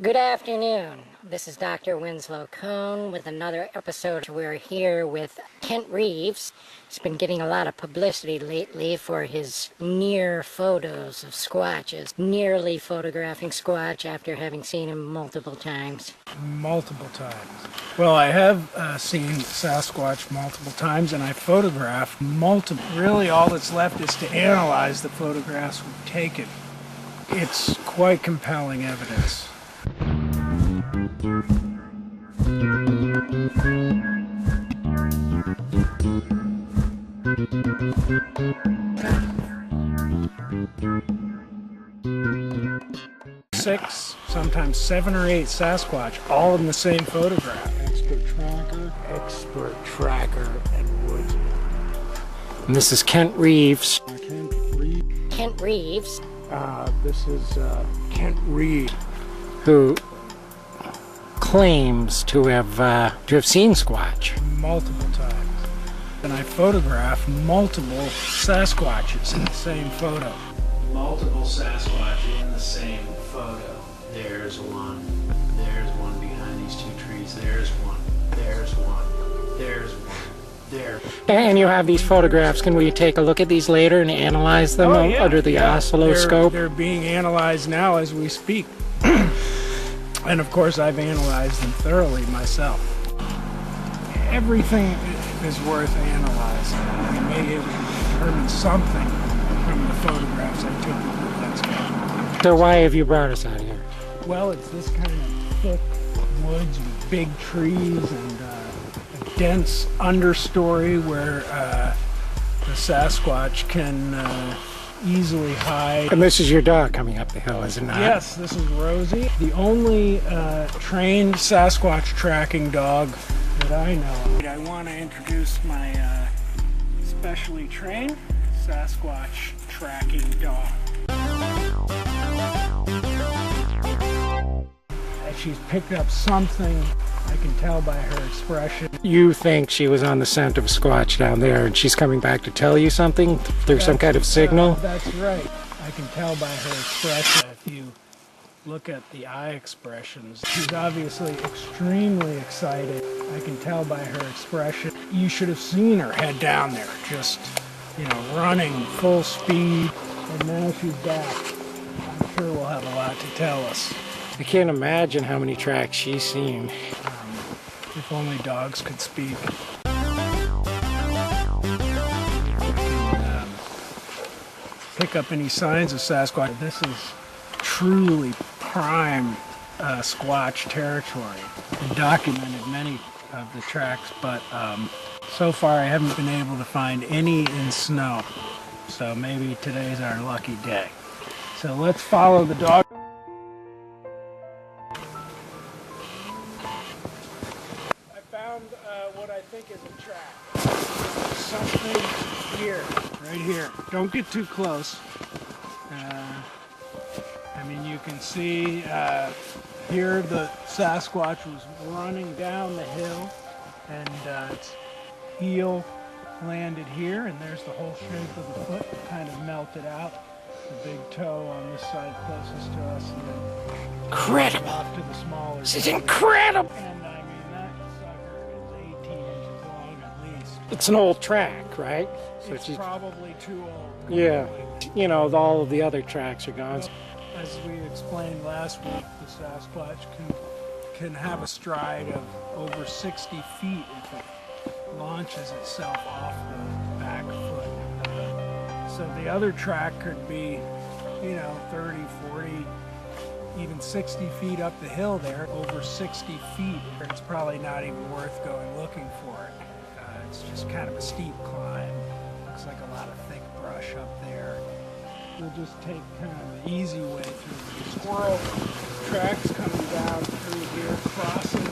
Good afternoon. This is Dr. Winslow Cone with another episode. We're here with Kent Reeves. He's been getting a lot of publicity lately for his near photos of squatches, nearly photographing Squatch after having seen him multiple times. Multiple times. Well, I have seen Sasquatch multiple times, and I photographed multiple. Really, all that's left is to analyze the photographs we've taken. It's quite compelling evidence. 6, sometimes 7 or 8 Sasquatch, all in the same photograph. Expert tracker, and Woodsman. And this is Kent Reeves. Kent Reeves. This is Kent Reeves, who claims to have seen Squatch multiple times. And I photographed multiple Sasquatches in the same photo. Multiple Sasquatch in the same photo. There's one behind these 2 trees. There's one. There's one. There's one. There. And you have these photographs. Can we take a look at these later and analyze them under the oscilloscope? They're being analyzed now as we speak. And of course I've analyzed them thoroughly myself. Everything is worth analyzing. We may be able to determine something from the photographs I took of the landscape. So why have you brought us out here? Well, it's this kind of thick woods with big trees and a dense understory where the Sasquatch can easily hide. And this is your dog coming up the hill, is it not? Yes, this is Rosie, the only trained Sasquatch tracking dog that I know. I want to introduce my specially trained Sasquatch tracking dog. She's picked up something, I can tell by her expression. You think she was on the scent of Squatch down there and she's coming back to tell you something through some kind of signal? That's right. I can tell by her expression. If you look at the eye expressions, she's obviously extremely excited. I can tell by her expression. You should have seen her head down there, just, running full speed. And now she's back. I'm sure we'll have a lot to tell us. I can't imagine how many tracks she's seen. If only dogs could speak. Pick up any signs of Sasquatch. This is truly prime Squatch territory. I've documented many of the tracks, but so far I haven't been able to find any in snow. So maybe today's our lucky day. So let's follow the dog. What I think is a track. Something here, right here. Don't get too close. You can see here the Sasquatch was running down the hill, and its heel landed here, and there's the whole shape of the foot kind of melted out. The big toe on this side closest to us, and then incredible. Off to the smaller. This is incredible. And that sucker is 18 inches long at least. It's an old track, right? So it's probably too old. Yeah. All of the other tracks are gone. As we explained last week, the Sasquatch can have a stride of over 60 feet if it launches itself off the back foot. So the other track could be, 30, 40, even 60 feet up the hill there, over 60 feet. It's probably not even worth going looking for it. It's just kind of a steep climb. Looks like a lot of thick brush up there. We'll just take kind of the easy way through the squirrel tracks coming down through here, crossing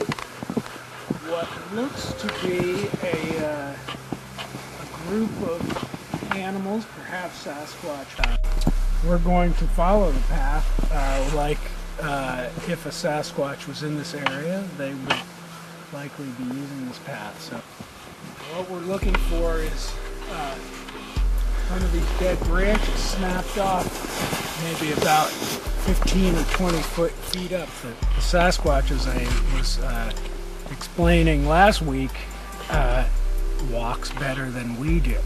what looks to be a group of animals, perhaps Sasquatch. We're going to follow the path if a Sasquatch was in this area, they would likely be using this path. So what we're looking for is one of these dead branches snapped off maybe about 15 or 20 feet up. The Sasquatch, as I was explaining last week, walks better than we do.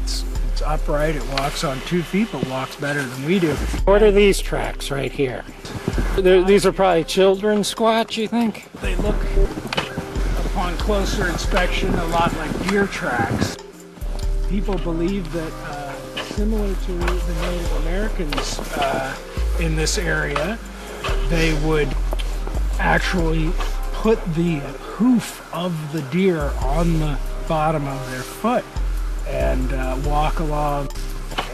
It's upright, it walks on 2 feet, but walks better than we do. What are these tracks right here? These are probably children's squatch, you think? They look, upon closer inspection, a lot like deer tracks. People believe that, similar to the Native Americans in this area, they would actually put the hoof of the deer on the bottom of their foot and walk along.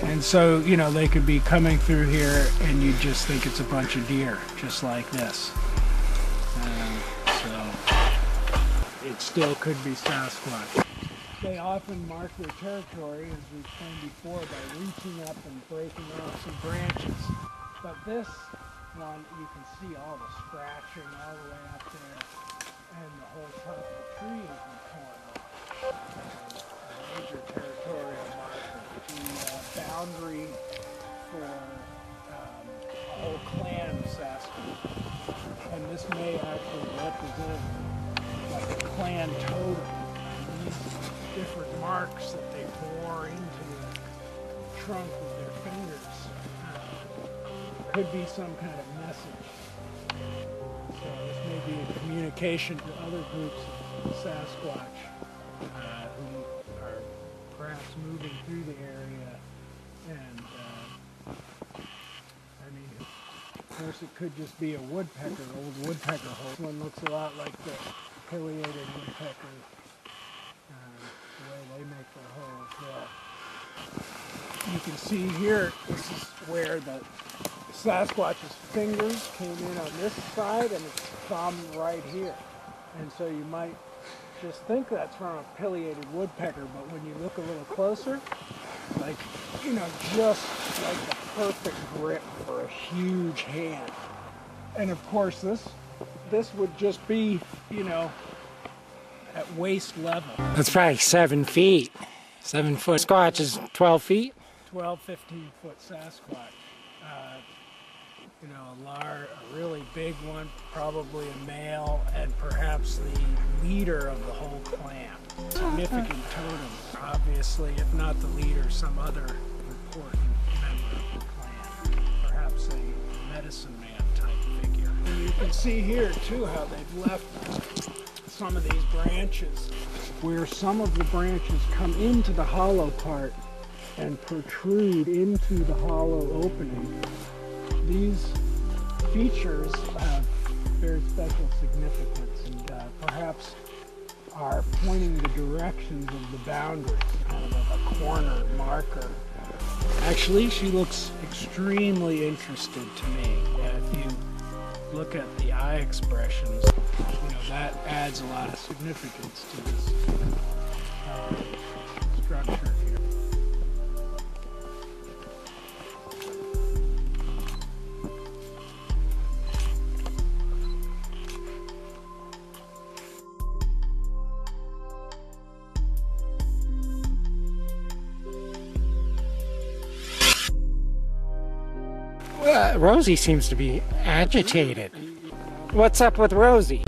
And so, you know, they could be coming through here and you just think it's a bunch of deer, just like this. So it still could be Sasquatch. They often mark their territory, as we've shown before, by reaching up and breaking off some branches. But this one, you can see all the scratching all the way up there, and the whole top of the tree has been torn off. A major territorial marker. The boundary for a whole clan of Sasquatch. And this may actually represent like a clan totem. Different marks that they bore into the trunk with their fingers could be some kind of message. So this may be a communication to other groups of Sasquatch who are perhaps moving through the area. And I mean, of course, it could just be a woodpecker, old woodpecker hole. This one looks a lot like the pileated woodpecker. The way they make their holes. Well, you can see here, this is where the Sasquatch's fingers came in on this side and its thumb right here. And so you might just think that's from a pileated woodpecker, but when you look a little closer, like, you know, just like the perfect grip for a huge hand. And of course this would just be, you know, at waist level. That's probably 7 feet. 7 foot. Squatch is 12 feet? 12, 15 foot Sasquatch. You know, a really big one, probably a male, and perhaps the leader of the whole clan. Significant totem, obviously, if not the leader, some other important member of the clan. Perhaps a medicine man type figure. And you can see here too how they've left some of these branches, where some of the branches come into the hollow part and protrude into the hollow opening. These features have very special significance and perhaps are pointing the directions of the boundaries, kind of a corner marker. Actually, she looks extremely interested to me. If you look at the eye expressions, you know, that adds a lot of significance to this structure here. Rosie seems to be agitated. What's up with Rosie?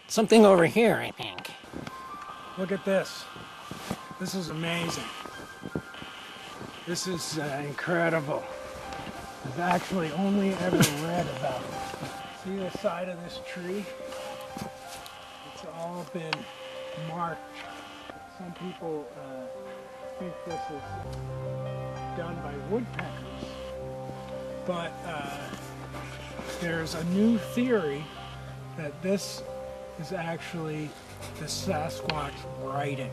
Something over here, I think. Look at this. This is amazing. This is incredible. I've actually only ever read about it. See the side of this tree? It's all been marked. Some people think this is done by woodpeckers, but there's a new theory that this is actually the Sasquatch writing.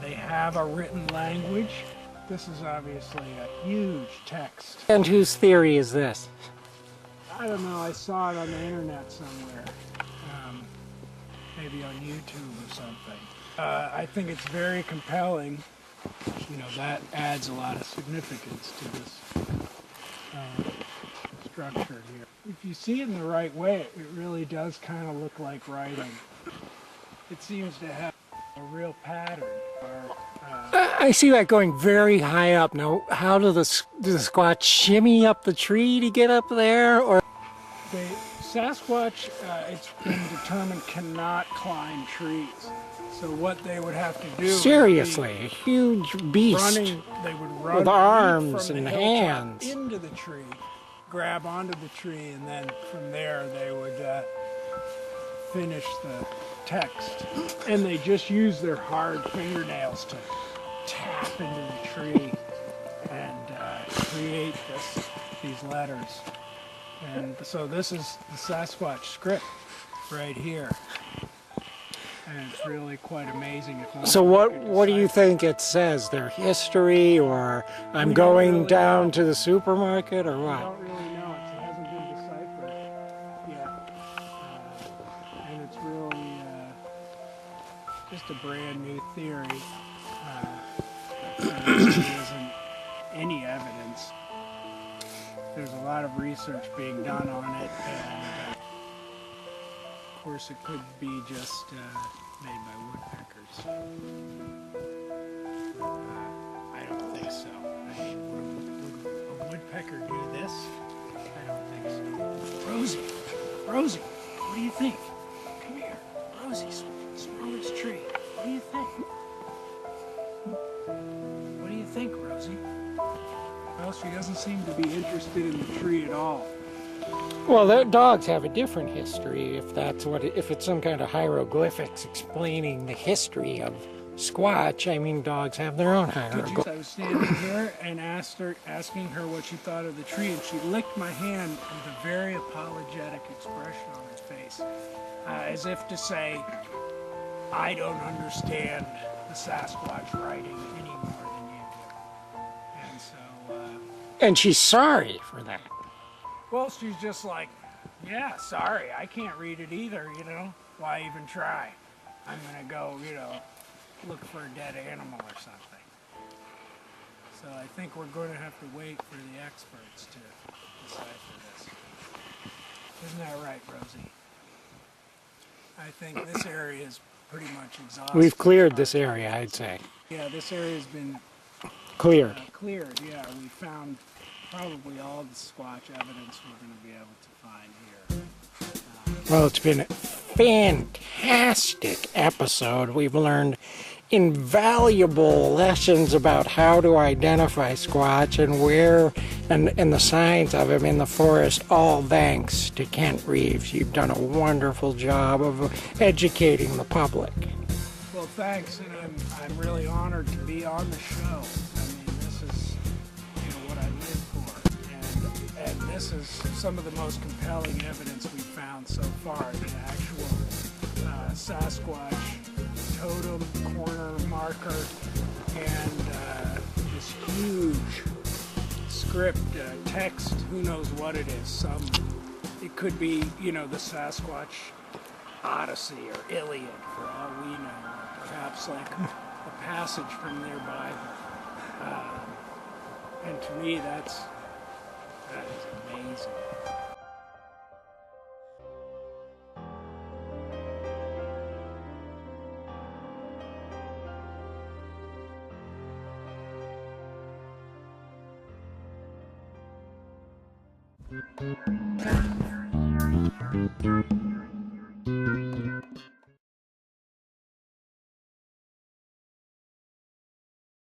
They have a written language. This is obviously a huge text. And whose theory is this? I don't know, I saw it on the internet somewhere. Maybe on YouTube or something. I think it's very compelling. You know, that adds a lot of significance to this structure here. If you see it in the right way, it really does kind of look like writing. It seems to have a real pattern, or I see that going very high up. Now, how do the Squatch shimmy up the tree to get up there? Or The Sasquatch, it's been determined, cannot climb trees. So what they would have to do seriously, a huge beast they would run with arms from and the hilltop hands into the tree, grab onto the tree, and then from there they would finish the text. And they just use their hard fingernails to tap into the tree and create these letters. And so this is the Sasquatch script right here. And it's really quite amazing. So what do you think it says? Their history, or I'm going down to the supermarket, or I what? don't really know. It hasn't been deciphered yet. And it's really just a brand new theory. There isn't any evidence. There's a lot of research being done on it, and of course it could be just made by woodpeckers. I don't think so. I mean, would a woodpecker do this? I don't think so. Rosie, what do you think? Come here, Rosie, smell this tree. What do you think? What do you think, Rosie? Well, she doesn't seem to be interested in the tree at all. Well, the dogs have a different history. If it's some kind of hieroglyphics explaining the history of Squatch, I mean, dogs have their own hieroglyphics. I was standing here and asking her what she thought of the tree, and she licked my hand with a very apologetic expression on her face, as if to say, I don't understand the Sasquatch writing any more than you do. And so, And she's sorry for that. well, she's just like, yeah, sorry, I can't read it either, Why even try? I'm gonna go, look for a dead animal or something. So I think we're going to have to wait for the experts to decipher this. Isn't that right, Rosie? I think this area is pretty much exhausted. We've cleared this area, I'd say. Yeah, this area's been Cleared. cleared, yeah. We found probably all the Squatch evidence we're going to be able to find here. Well, it's been a fantastic episode. We've learned invaluable lessons about how to identify Squatch and where and the signs of him in the forest, all thanks to Kent Reeves. You've done a wonderful job of educating the public. Well, thanks, and I'm really honored to be on the show. I mean, this is what I live for, and this is some of the most compelling evidence we've found so far. The actual Sasquatch totem corner marker and this huge script text. Who knows what it is? It could be the Sasquatch Odyssey or Iliad for all we know. Perhaps like a passage from their Bible. And to me, that is amazing.